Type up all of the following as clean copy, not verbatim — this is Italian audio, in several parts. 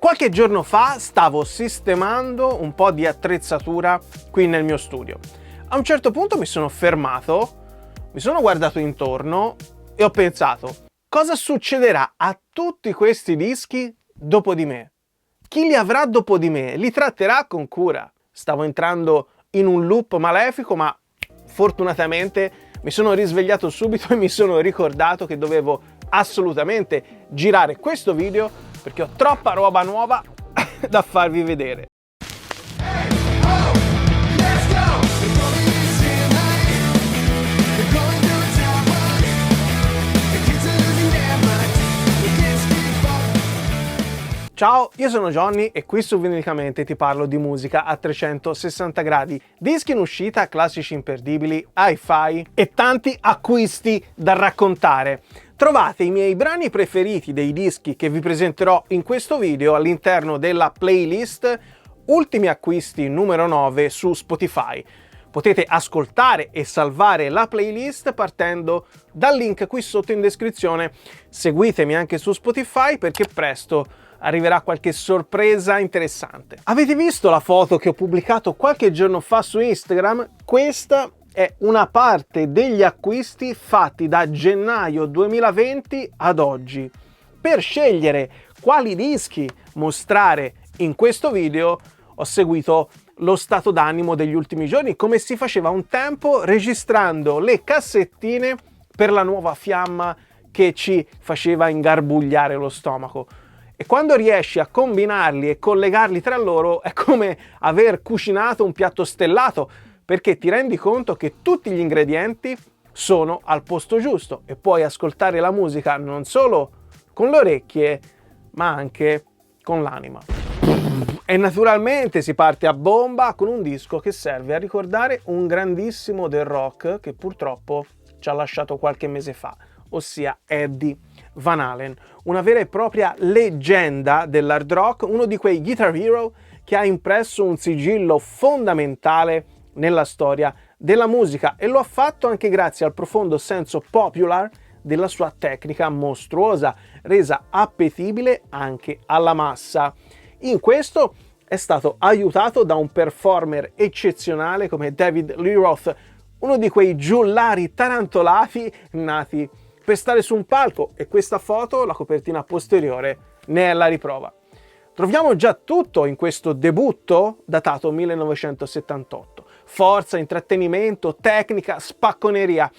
Qualche giorno fa stavo sistemando un po' di attrezzatura qui nel mio studio. A un certo punto mi sono fermato, mi sono guardato intorno e ho pensato: cosa succederà a tutti questi dischi dopo di me? Chi li avrà dopo di me? Li tratterà con cura? Stavo entrando in un loop malefico, ma fortunatamente mi sono risvegliato subito e mi sono ricordato che dovevo assolutamente girare questo video perché ho troppa roba nuova da farvi vedere. Ciao, io sono Johnny e qui su Vinilicamente ti parlo di musica a 360 gradi, dischi in uscita, classici imperdibili, hi-fi e tanti acquisti da raccontare. Trovate i miei brani preferiti dei dischi che vi presenterò in questo video all'interno della playlist Ultimi acquisti numero 9 su Spotify. Potete ascoltare e salvare la playlist partendo dal link qui sotto in descrizione. Seguitemi anche su Spotify perché presto arriverà qualche sorpresa interessante. Avete visto la foto che ho pubblicato qualche giorno fa su Instagram? Questa è una parte degli acquisti fatti da gennaio 2020 ad oggi. Per scegliere quali dischi mostrare in questo video ho seguito lo stato d'animo degli ultimi giorni, come si faceva un tempo registrando le cassettine per la nuova fiamma che ci faceva ingarbugliare lo stomaco. E quando riesci a combinarli e collegarli tra loro è come aver cucinato un piatto stellato, perché ti rendi conto che tutti gli ingredienti sono al posto giusto e puoi ascoltare la musica non solo con le orecchie, ma anche con l'anima. E naturalmente si parte a bomba con un disco che serve a ricordare un grandissimo del rock che purtroppo ci ha lasciato qualche mese fa, ossia Eddie Van Halen, una vera e propria leggenda dell'hard rock, uno di quei guitar hero che ha impresso un sigillo fondamentale nella storia della musica e lo ha fatto anche grazie al profondo senso popular della sua tecnica mostruosa, resa appetibile anche alla massa. In questo è stato aiutato da un performer eccezionale come David Lee Roth, uno di quei giullari tarantolati nati per stare su un palco, e questa foto, la copertina posteriore, ne è la riprova. Troviamo già tutto in questo debutto datato 1978. Forza, intrattenimento, tecnica, spacconeria.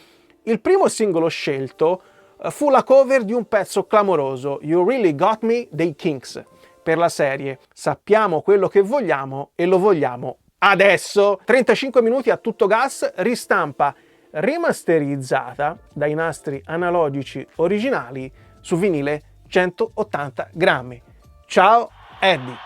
Il primo singolo scelto fu la cover di un pezzo clamoroso, You Really Got Me dei Kinks, per la serie Sappiamo quello che vogliamo e lo vogliamo adesso. 35 minuti a tutto gas, ristampa rimasterizzata dai nastri analogici originali su vinile 180 grammi. Ciao Eddie!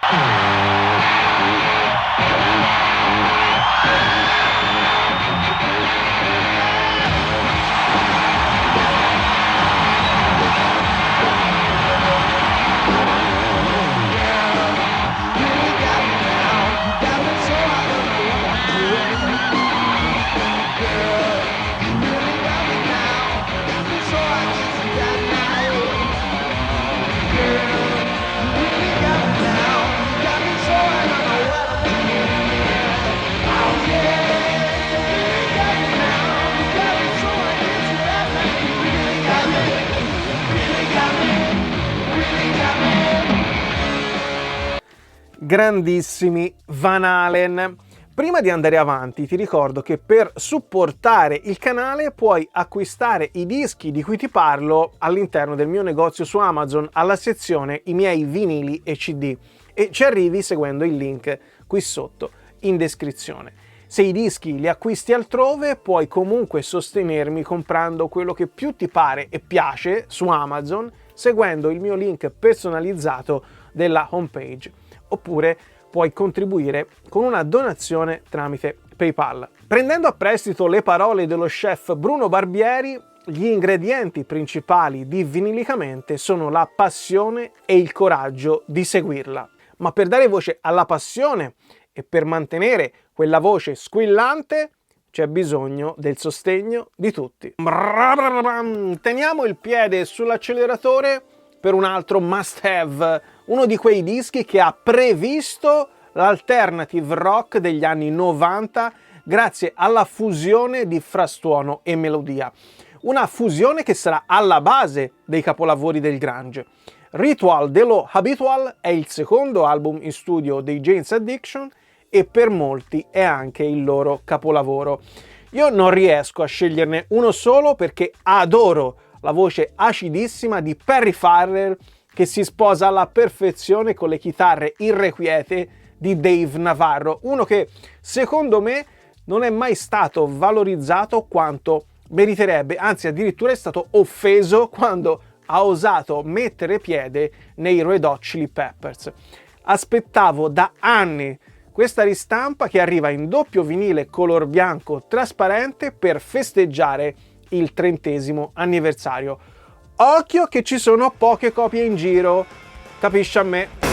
Grandissimi Van Halen. Prima di andare avanti ti ricordo che per supportare il canale puoi acquistare i dischi di cui ti parlo all'interno del mio negozio su Amazon alla sezione I miei vinili e CD e ci arrivi seguendo il link qui sotto in descrizione. Se i dischi li acquisti altrove puoi comunque sostenermi comprando quello che più ti pare e piace su Amazon seguendo il mio link personalizzato della homepage. Oppure puoi contribuire con una donazione tramite PayPal. Prendendo a prestito le parole dello chef Bruno Barbieri, gli ingredienti principali di Vinilicamente sono la passione e il coraggio di seguirla. Ma per dare voce alla passione e per mantenere quella voce squillante c'è bisogno del sostegno di tutti. Teniamo il piede sull'acceleratore per un altro must have, uno di quei dischi che ha previsto l'alternative rock degli anni 90 grazie alla fusione di frastuono e melodia. Una fusione che sarà alla base dei capolavori del grunge. Ritual de lo Habitual è il secondo album in studio dei Jane's Addiction e per molti è anche il loro capolavoro. Io non riesco a sceglierne uno solo perché adoro la voce acidissima di Perry Farrell che si sposa alla perfezione con le chitarre irrequiete di Dave Navarro, uno che secondo me non è mai stato valorizzato quanto meriterebbe, anzi addirittura è stato offeso quando ha osato mettere piede nei Red Hot Chili Peppers. Aspettavo da anni questa ristampa che arriva in doppio vinile color bianco trasparente per festeggiare il 30° anniversario. Occhio che ci sono poche copie in giro, capisci a me?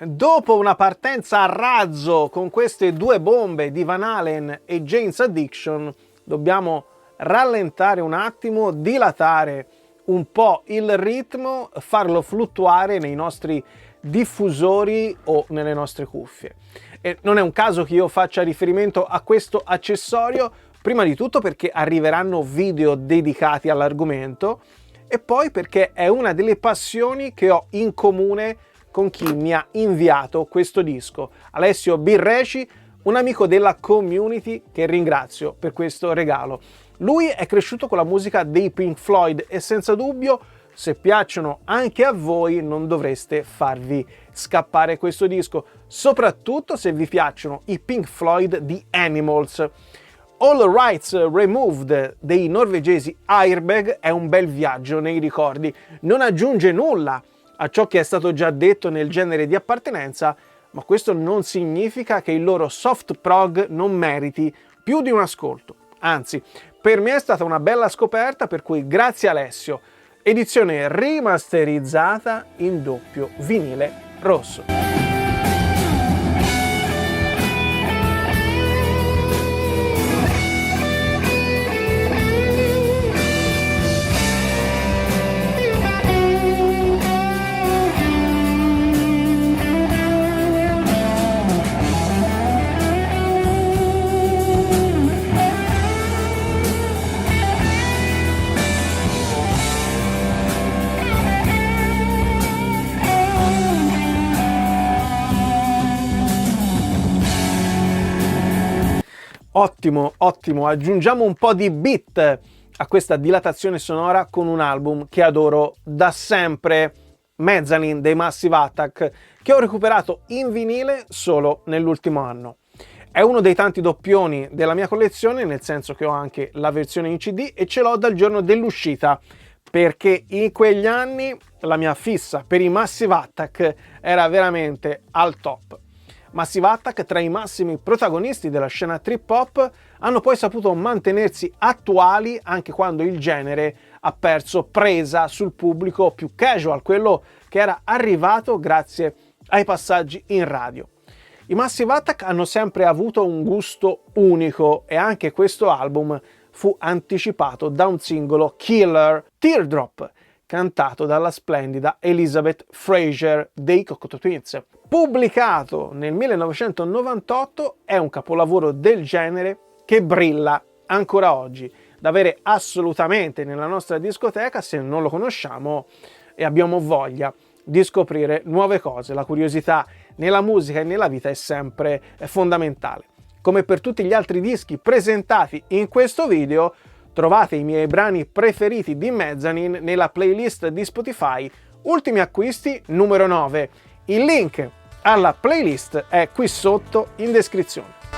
Dopo una partenza a razzo con queste due bombe di Van Halen e Jane's Addiction, dobbiamo rallentare un attimo, dilatare un po' il ritmo, farlo fluttuare nei nostri diffusori o nelle nostre cuffie. E non è un caso che io faccia riferimento a questo accessorio, prima di tutto perché arriveranno video dedicati all'argomento e poi perché è una delle passioni che ho in comune con chi mi ha inviato questo disco, Alessio Birreci, un amico della community che ringrazio per questo regalo. Lui è cresciuto con la musica dei Pink Floyd e senza dubbio, se piacciono anche a voi, non dovreste farvi scappare questo disco, soprattutto se vi piacciono i Pink Floyd di Animals. All Rights Removed dei norvegesi Airbag è un bel viaggio nei ricordi, non aggiunge nulla a ciò che è stato già detto nel genere di appartenenza, ma questo non significa che il loro soft prog non meriti più di un ascolto. Anzi, per me è stata una bella scoperta, per cui grazie Alessio. Edizione rimasterizzata in doppio vinile rosso. Ottimo, ottimo, aggiungiamo un po' di beat a questa dilatazione sonora con un album che adoro da sempre, Mezzanine dei Massive Attack, che ho recuperato in vinile solo nell'ultimo anno. È uno dei tanti doppioni della mia collezione, nel senso che ho anche la versione in CD e ce l'ho dal giorno dell'uscita, perché in quegli anni la mia fissa per i Massive Attack era veramente al top. Massive Attack, tra i massimi protagonisti della scena trip hop, hanno poi saputo mantenersi attuali anche quando il genere ha perso presa sul pubblico più casual, quello che era arrivato grazie ai passaggi in radio. I Massive Attack hanno sempre avuto un gusto unico e anche questo album fu anticipato da un singolo killer, Teardrop, cantato dalla splendida Elizabeth Fraser dei Cocteau Twins. Pubblicato nel 1998, è un capolavoro del genere che brilla ancora oggi, da avere assolutamente nella nostra discoteca se non lo conosciamo e abbiamo voglia di scoprire nuove cose. La curiosità nella musica e nella vita è sempre fondamentale. Come per tutti gli altri dischi presentati in questo video, trovate i miei brani preferiti di Mezzanine nella playlist di Spotify Ultimi Acquisti numero 9. Il link alla playlist è qui sotto in descrizione.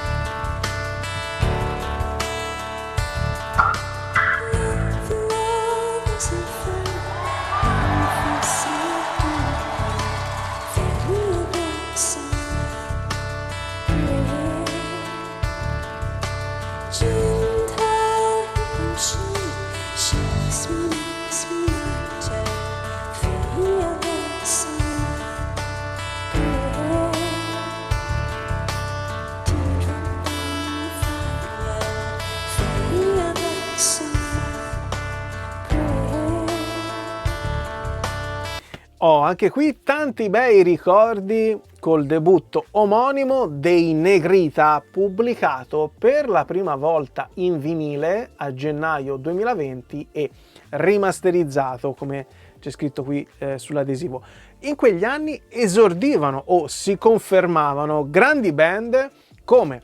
Oh, anche qui tanti bei ricordi col debutto omonimo dei Negrita, pubblicato per la prima volta in vinile a gennaio 2020 e rimasterizzato, come c'è scritto qui sull'adesivo. In quegli anni esordivano o si confermavano grandi band come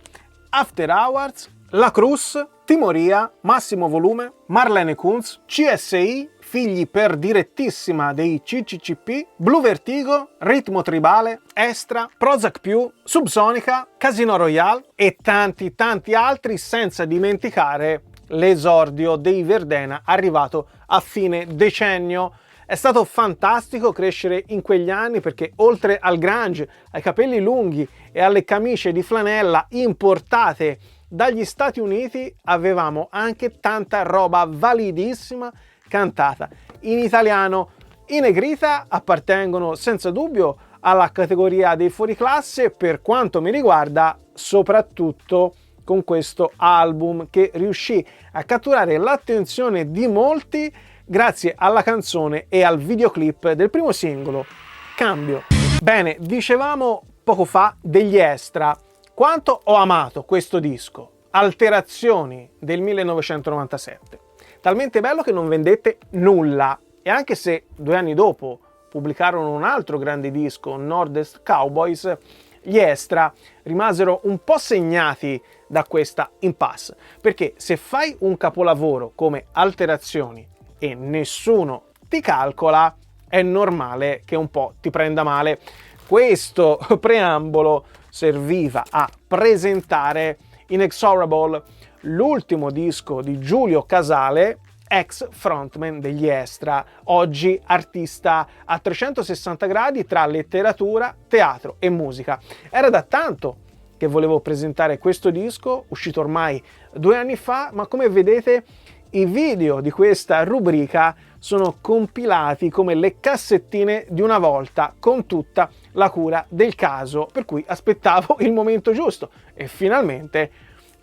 After Hours, La Cruz, Timoria, Massimo Volume, Marlene Kunz, CSI, figli per direttissima dei CCCP, Blue Vertigo, Ritmo Tribale, Estra, Prozac Più, Subsonica, Casino Royale e tanti altri, senza dimenticare l'esordio dei Verdena arrivato a fine decennio. È stato fantastico crescere in quegli anni perché oltre al grunge, ai capelli lunghi e alle camicie di flanella importate dagli Stati Uniti avevamo anche tanta roba validissima cantata in italiano. I Negrita appartengono senza dubbio alla categoria dei fuoriclasse per quanto mi riguarda, soprattutto con questo album che riuscì a catturare l'attenzione di molti grazie alla canzone e al videoclip del primo singolo, Cambio. Bene, dicevamo poco fa degli Estra. Quanto ho amato questo disco, Alterazioni del 1997. Talmente bello che non vendette nulla, e anche se 2 anni dopo pubblicarono un altro grande disco, Nordest Cowboys, gli Estra rimasero un po' segnati da questa impasse, perché se fai un capolavoro come Alterazioni e nessuno ti calcola, è normale che un po' ti prenda male. Questo preambolo serviva a presentare Inexorable, l'ultimo disco di Giulio Casale, ex frontman degli Estra, oggi artista a 360 gradi tra letteratura, teatro e musica. Era da tanto che volevo presentare questo disco, uscito ormai 2 anni fa, ma come vedete i video di questa rubrica sono compilati come le cassettine di una volta, con tutta la cura del caso, per cui aspettavo il momento giusto e finalmente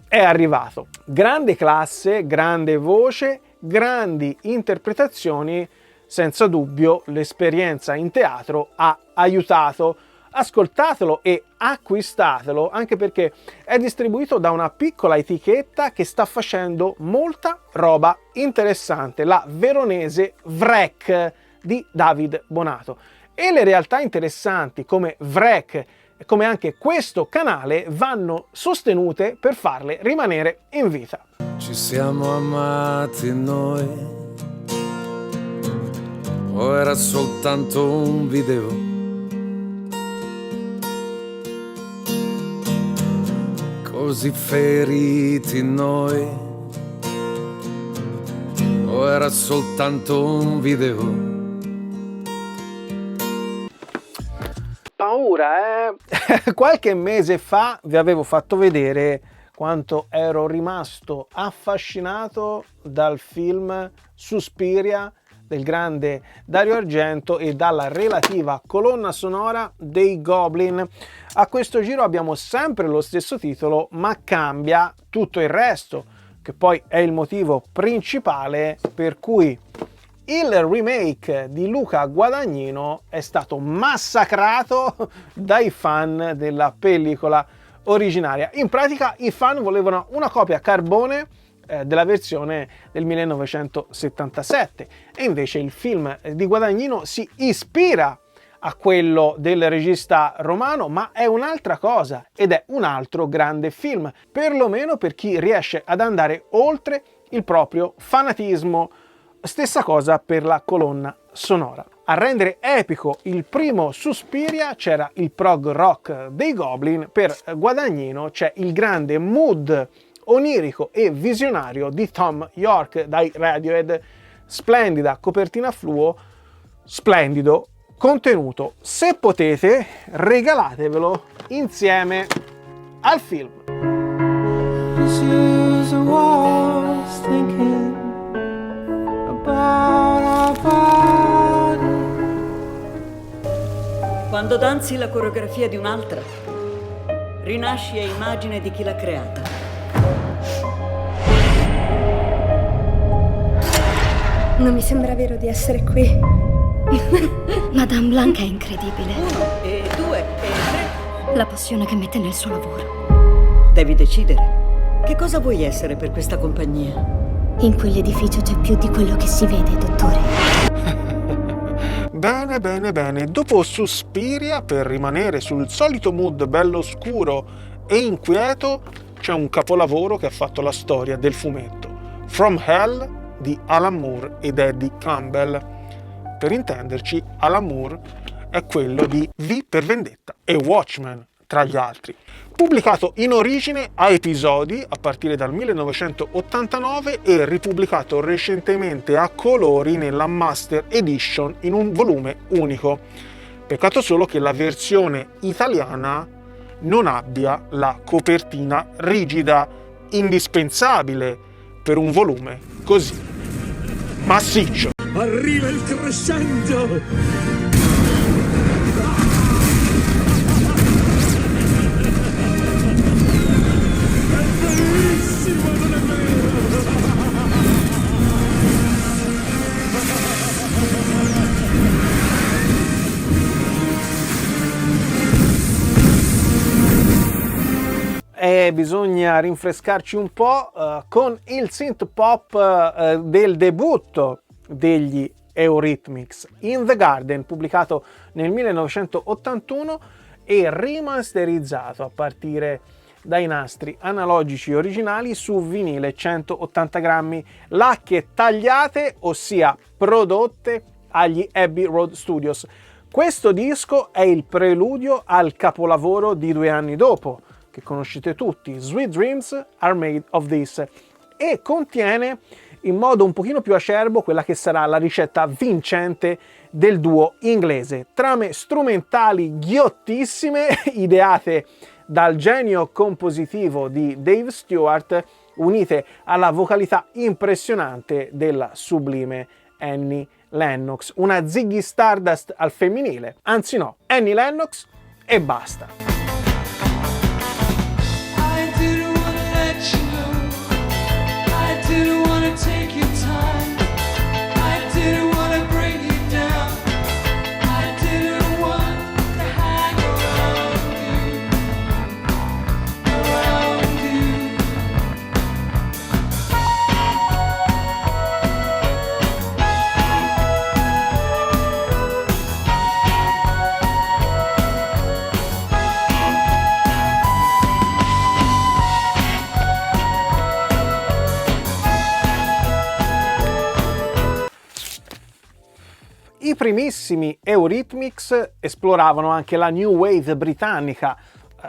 è arrivato. Grande classe, grande voce, grandi interpretazioni, senza dubbio l'esperienza in teatro ha aiutato. Ascoltatelo e acquistatelo, anche perché è distribuito da una piccola etichetta che sta facendo molta roba interessante, la veronese Vrek di David Bonato. E le realtà interessanti come Vrek e come anche questo canale vanno sostenute per farle rimanere in vita. Ci siamo amati noi, o era soltanto un video? Così feriti noi, o era soltanto un video? Paura, eh? Qualche mese fa vi avevo fatto vedere quanto ero rimasto affascinato dal film Suspiria del grande Dario Argento e dalla relativa colonna sonora dei Goblin. A questo giro abbiamo sempre lo stesso titolo, ma cambia tutto il resto, che poi è il motivo principale per cui il remake di Luca Guadagnino è stato massacrato dai fan della pellicola originaria. In pratica i fan volevano una copia carbone della versione del 1977 e invece il film di Guadagnino si ispira a quello del regista romano, ma è un'altra cosa ed è un altro grande film, perlomeno per chi riesce ad andare oltre il proprio fanatismo. Stessa cosa per la colonna sonora. A rendere epico il primo Suspiria c'era il prog rock dei Goblin, per Guadagnino c'è il grande mood onirico e visionario di Thom Yorke dai Radiohead. Splendida copertina fluo, splendido contenuto. Se potete, regalatevelo insieme al film. quando danzi la coreografia di un'altra, rinasci a immagine di chi l'ha creata. Non mi sembra vero di essere qui. Madame Blanc è incredibile. 1 e 2 e 3. La passione che mette nel suo lavoro. Devi decidere. Che cosa vuoi essere per questa compagnia? In quell'edificio c'è più di quello che si vede, dottore. Bene, bene, bene. Dopo Suspiria, per rimanere sul solito mood bello scuro e inquieto, c'è un capolavoro che ha fatto la storia del fumetto. From Hell di Alan Moore ed Eddie Campbell. Per intenderci, Alan Moore è quello di V per Vendetta e Watchmen, tra gli altri. Pubblicato in origine a episodi a partire dal 1989 e ripubblicato recentemente a colori nella Master Edition in un volume unico. Peccato solo che la versione italiana non abbia la copertina rigida, indispensabile per un volume così massiccio. Arriva il crescendo! E bisogna rinfrescarci un po' con il synth pop del debutto degli Eurythmics, In the Garden, pubblicato nel 1981 e rimasterizzato a partire dai nastri analogici originali su vinile 180 grammi, lacche tagliate, ossia prodotte agli Abbey Road Studios. Questo disco è il preludio al capolavoro di 2 anni dopo, che conoscete tutti, Sweet Dreams Are Made of This, e contiene in modo un pochino più acerbo quella che sarà la ricetta vincente del duo inglese. Trame strumentali ghiottissime, ideate dal genio compositivo di Dave Stewart, unite alla vocalità impressionante della sublime Annie Lennox. Una Ziggy Stardust al femminile, anzi no, Annie Lennox e basta. I primissimi Eurythmics esploravano anche la New Wave britannica,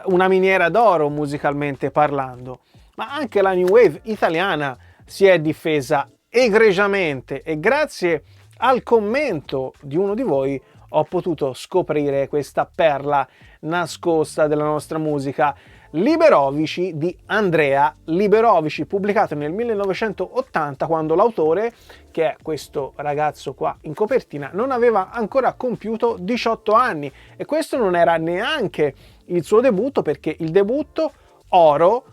una miniera d'oro musicalmente parlando, ma anche la New Wave italiana si è difesa egregiamente e grazie al commento di uno di voi ho potuto scoprire questa perla nascosta della nostra musica. Liberovici di Andrea Liberovici, pubblicato nel 1980, quando l'autore, che è questo ragazzo qua in copertina, non aveva ancora compiuto 18 anni e questo non era neanche il suo debutto, perché il debutto Oro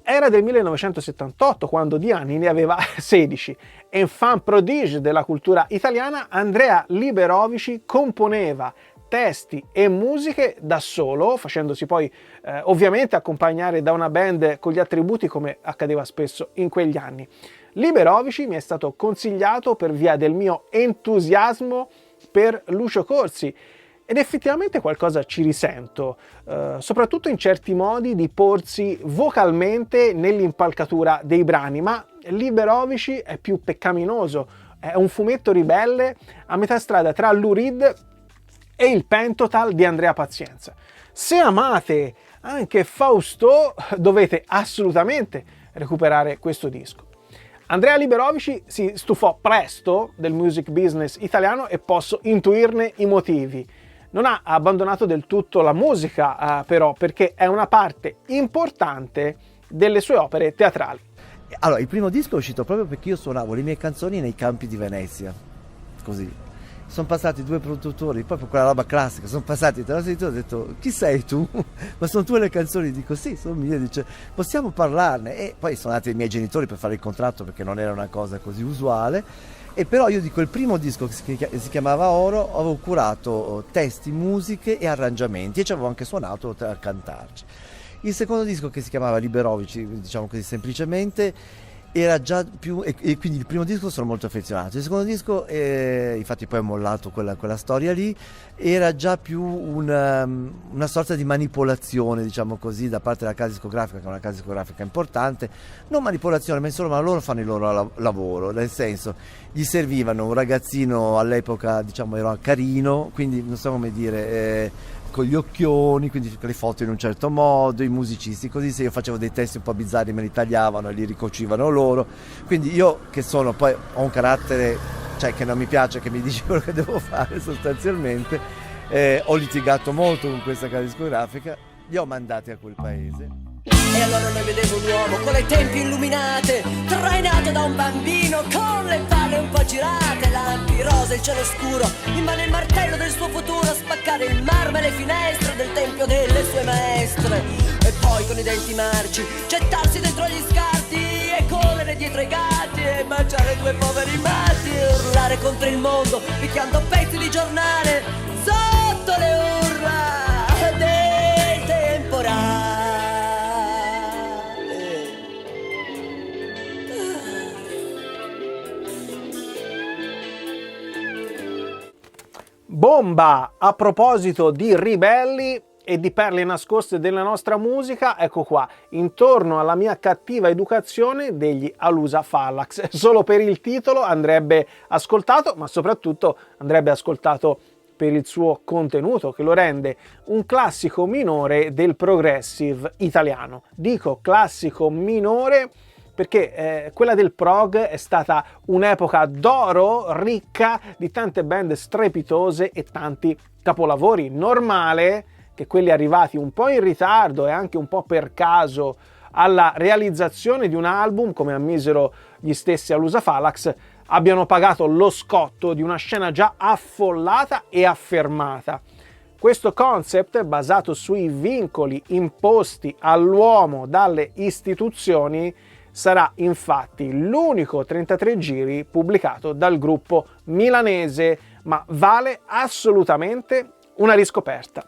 era del 1978, quando di anni ne aveva 16. Enfant prodige della cultura italiana, Andrea Liberovici componeva testi e musiche da solo, facendosi poi ovviamente accompagnare da una band con gli attributi, come accadeva spesso in quegli anni. Liberovici mi è stato consigliato per via del mio entusiasmo per Lucio Corsi ed effettivamente qualcosa ci risento, soprattutto in certi modi di porsi vocalmente nell'impalcatura dei brani, ma Liberovici è più peccaminoso, è un fumetto ribelle a metà strada tra Lou Reed e il Pentotal di Andrea Pazienza. Se amate anche Fausto, dovete assolutamente recuperare questo disco. Andrea Liberovici si stufò presto del music business italiano e posso intuirne i motivi. Non ha abbandonato del tutto la musica, però, perché è una parte importante delle sue opere teatrali. Allora, il primo disco è uscito proprio perché io suonavo le mie canzoni nei campi di Venezia, così. sono passati 2 produttori, proprio quella roba classica, sono passati 3 editori, ho detto chi sei tu? Ma sono tue le canzoni? Dico sì, sono mie, dice possiamo parlarne, e poi sono andati i miei genitori per fare il contratto perché non era una cosa così usuale. E però io dico il primo disco che si chiamava Oro, avevo curato testi, musiche e arrangiamenti e ci avevo anche suonato a cantarci. Il secondo disco, che si chiamava Liberovici, diciamo così semplicemente, era già più, e quindi il primo disco sono molto affezionato, il secondo disco, infatti poi ho mollato quella storia lì, era già più una sorta di manipolazione, diciamo così, da parte della casa discografica, che è una casa discografica importante, non manipolazione, ma loro fanno il loro lavoro, nel senso, gli servivano un ragazzino all'epoca, diciamo, era carino, quindi non so come dire, con gli occhioni, quindi le foto in un certo modo, i musicisti così, se io facevo dei testi un po' bizzarri me li tagliavano e li ricocivano loro, quindi io che sono, poi ho un carattere, cioè che non mi piace che mi dici quello che devo fare sostanzialmente, ho litigato molto con questa casa discografica, li ho mandati a quel paese. E allora noi vedevo un uomo con le tempie illuminate, trainato da un bambino con le palle un po' girate, lampi rosa, il cielo scuro, in mano il martello del suo futuro, a spaccare il marmo e le finestre del tempio delle sue maestre. E poi con i denti marci gettarsi dentro gli scarti e correre dietro i gatti e mangiare 2 poveri matti e urlare contro il mondo picchiando pezzi di giornale sotto le urla dei temporali. Bomba! A proposito di ribelli e di perle nascoste della nostra musica, ecco qua, intorno alla mia cattiva educazione degli Alusa Fallax. Solo per il titolo andrebbe ascoltato, ma soprattutto andrebbe ascoltato per il suo contenuto, che lo rende un classico minore del progressive italiano. Dico classico minore perché quella del prog è stata un'epoca d'oro ricca di tante band strepitose e tanti capolavori. Normale che quelli arrivati un po' in ritardo e anche un po' per caso alla realizzazione di un album, come ammisero gli stessi Alusa Fallax, abbiano pagato lo scotto di una scena già affollata e affermata. Questo concept, basato sui vincoli imposti all'uomo dalle istituzioni, sarà infatti l'unico 33 giri pubblicato dal gruppo milanese, ma vale assolutamente una riscoperta.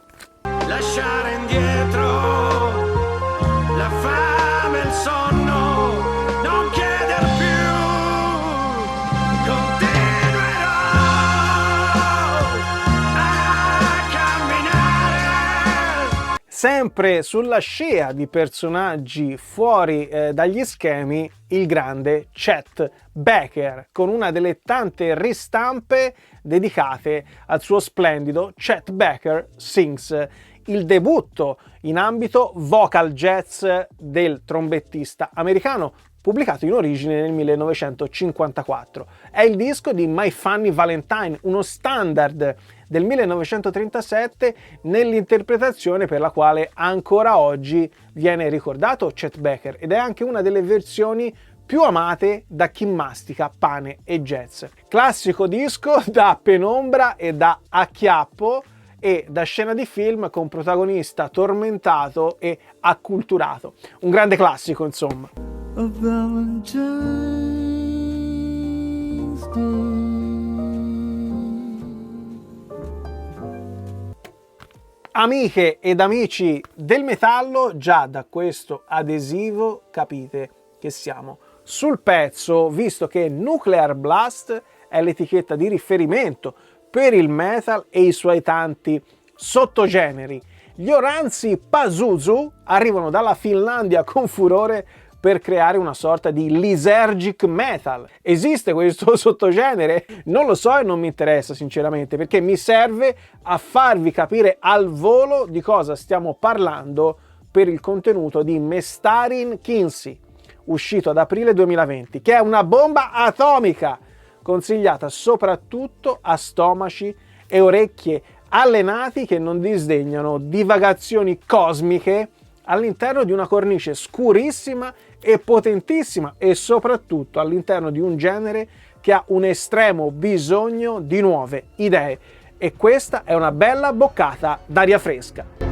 Lasciare indietro la fame e il sonno, non chieder più, continuerò a camminare. Sempre sulla scia di personaggi fuori dagli schemi, il grande Chet Baker, con una delle tante ristampe dedicate al suo splendido Chet Baker Sings, il debutto in ambito vocal jazz del trombettista americano, pubblicato in origine nel 1954. È il disco di My Funny Valentine, uno standard del 1937 nell'interpretazione per la quale ancora oggi viene ricordato Chet Baker, ed è anche una delle versioni più amate da chi mastica pane e jazz. Classico disco da penombra e da acchiappo e da scena di film con protagonista tormentato e acculturato. Un grande classico, insomma. A Valentine's Day. Amiche ed amici del metallo, già da questo adesivo capite che siamo sul pezzo, visto che Nuclear Blast è l'etichetta di riferimento per il metal e i suoi tanti sottogeneri. Gli oranzi Pazuzu arrivano dalla Finlandia con furore per creare una sorta di lysergic metal. Esiste questo sottogenere? Non lo so e non mi interessa sinceramente, perché mi serve a farvi capire al volo di cosa stiamo parlando per il contenuto di Mestarin Kinsey, uscito ad aprile 2020, che è una bomba atomica, consigliata soprattutto a stomaci e orecchie allenati che non disdegnano divagazioni cosmiche all'interno di una cornice scurissima e potentissima, e soprattutto all'interno di un genere che ha un estremo bisogno di nuove idee e questa è una bella boccata d'aria fresca.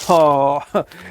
Oh,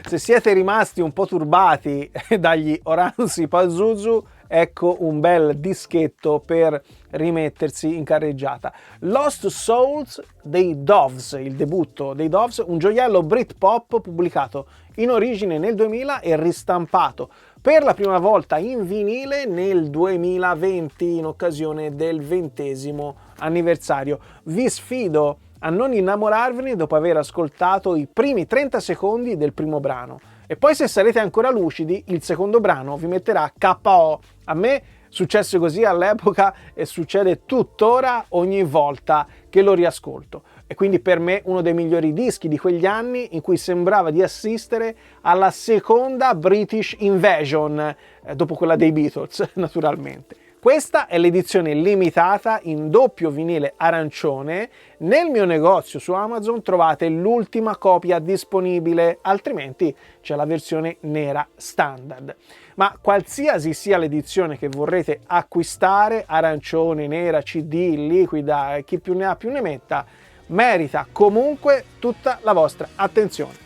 se siete rimasti un po' turbati dagli Oranssi Pazuzu, ecco un bel dischetto per rimettersi in carreggiata. Lost Souls dei Doves, il debutto dei Doves, un gioiello Britpop pubblicato in origine nel 2000 e ristampato per la prima volta in vinile nel 2020 in occasione del 20° anniversario. Vi sfido a non innamorarvene dopo aver ascoltato i primi 30 secondi del primo brano. E poi, se sarete ancora lucidi, il secondo brano vi metterà KO. A me successe così all'epoca e succede tuttora ogni volta che lo riascolto. E quindi per me uno dei migliori dischi di quegli anni in cui sembrava di assistere alla seconda British Invasion, dopo quella dei Beatles, naturalmente. Questa è l'edizione limitata in doppio vinile arancione. Nel mio negozio su Amazon trovate l'ultima copia disponibile, altrimenti c'è la versione nera standard. Ma qualsiasi sia l'edizione che vorrete acquistare, arancione, nera, CD, liquida, chi più ne ha più ne metta, merita comunque tutta la vostra attenzione.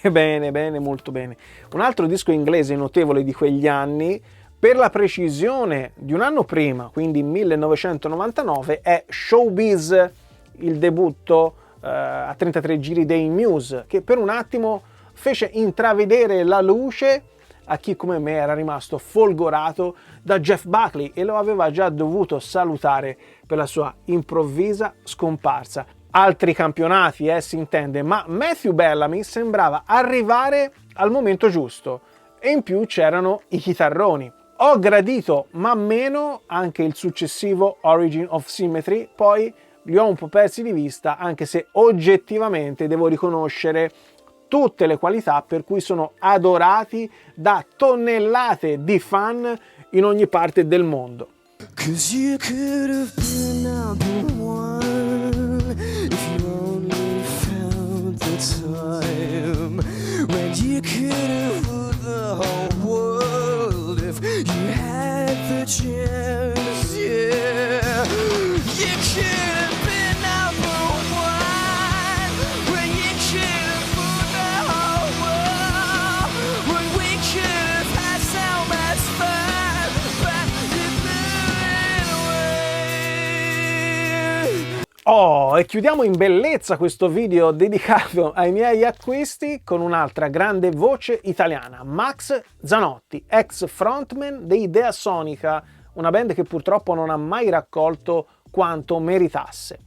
Bene, bene, molto bene. Un altro disco inglese notevole di quegli anni, per la precisione di un anno prima, quindi 1999, è Showbiz, il debutto a 33 giri dei Muse, che per un attimo fece intravedere la luce a chi come me era rimasto folgorato da Jeff Buckley e lo aveva già dovuto salutare per la sua improvvisa scomparsa. Altri campionati, si intende, ma Matthew Bellamy sembrava arrivare al momento giusto e in più c'erano i chitarroni. Ho gradito ma meno anche il successivo Origin of Symmetry, poi li ho un po' persi di vista, anche se oggettivamente devo riconoscere tutte le qualità per cui sono adorati da tonnellate di fan in ogni parte del mondo. Time when you could have ruled the whole world if you had the chance, yeah. You could have been number one when you could have ruled the whole world, when we could have had so much fun, but you blew it away. Oh, e chiudiamo in bellezza questo video dedicato ai miei acquisti con un'altra grande voce italiana, Max Zanotti, ex frontman dei Idea Sonica, una band che purtroppo non ha mai raccolto quanto meritasse.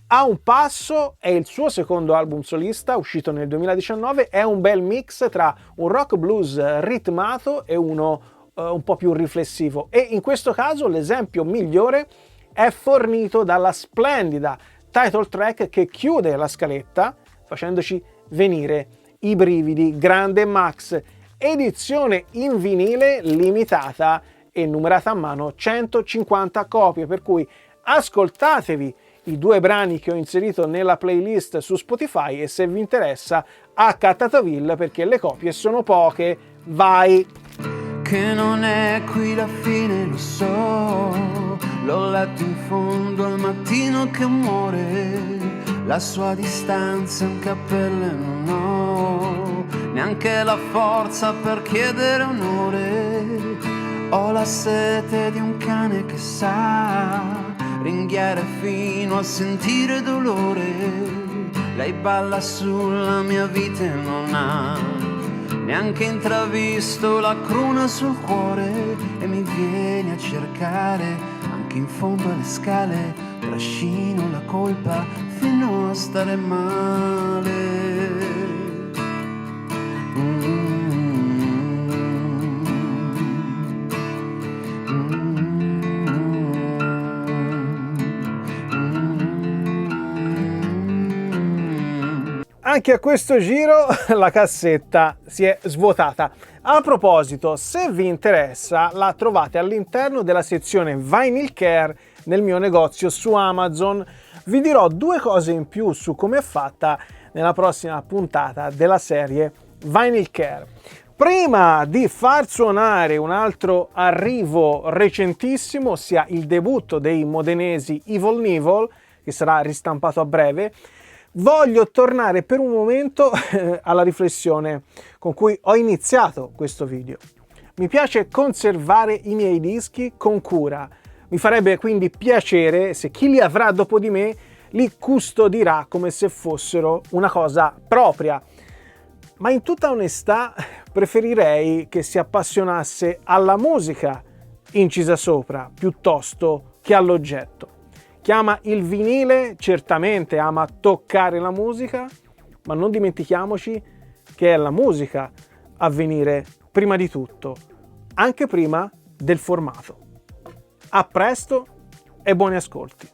A un passo è il suo secondo album solista, uscito nel 2019, è un bel mix tra un rock blues ritmato e uno un po' più riflessivo, e in questo caso l'esempio migliore è fornito dalla splendida title track che chiude la scaletta facendoci venire i brividi. Grande Max, edizione in vinile limitata e numerata a mano, 150 copie, per cui ascoltatevi i 2 brani che ho inserito nella playlist su Spotify e se vi interessa accattateville perché le copie sono poche. Vai! Che non è qui la fine, lo so, l'ho letto in fondo al mattino che muore, la sua distanza è un cappello e non ho neanche la forza per chiedere onore. Ho la sete di un cane che sa ringhiare fino a sentire dolore. Lei balla sulla mia vita e non ha neanche intravisto la cruna sul cuore, e mi viene a cercare anche in fondo alle scale, trascino la colpa fino a stare male. Anche a questo giro la cassetta si è svuotata. A proposito, se vi interessa, la trovate all'interno della sezione Vinyl Care nel mio negozio su Amazon. Vi dirò 2 cose in più su come è fatta nella prossima puntata della serie Vinyl Care. Prima di far suonare un altro arrivo recentissimo, ossia il debutto dei modenesi Evil Knievel, che sarà ristampato a breve, voglio tornare per un momento alla riflessione con cui ho iniziato questo video. Mi piace conservare i miei dischi con cura. Mi farebbe quindi piacere se chi li avrà dopo di me li custodirà come se fossero una cosa propria. Ma in tutta onestà preferirei che si appassionasse alla musica incisa sopra piuttosto che all'oggetto. Chi ama il vinile certamente ama toccare la musica, ma non dimentichiamoci che è la musica a venire prima di tutto, anche prima del formato. A presto e buoni ascolti!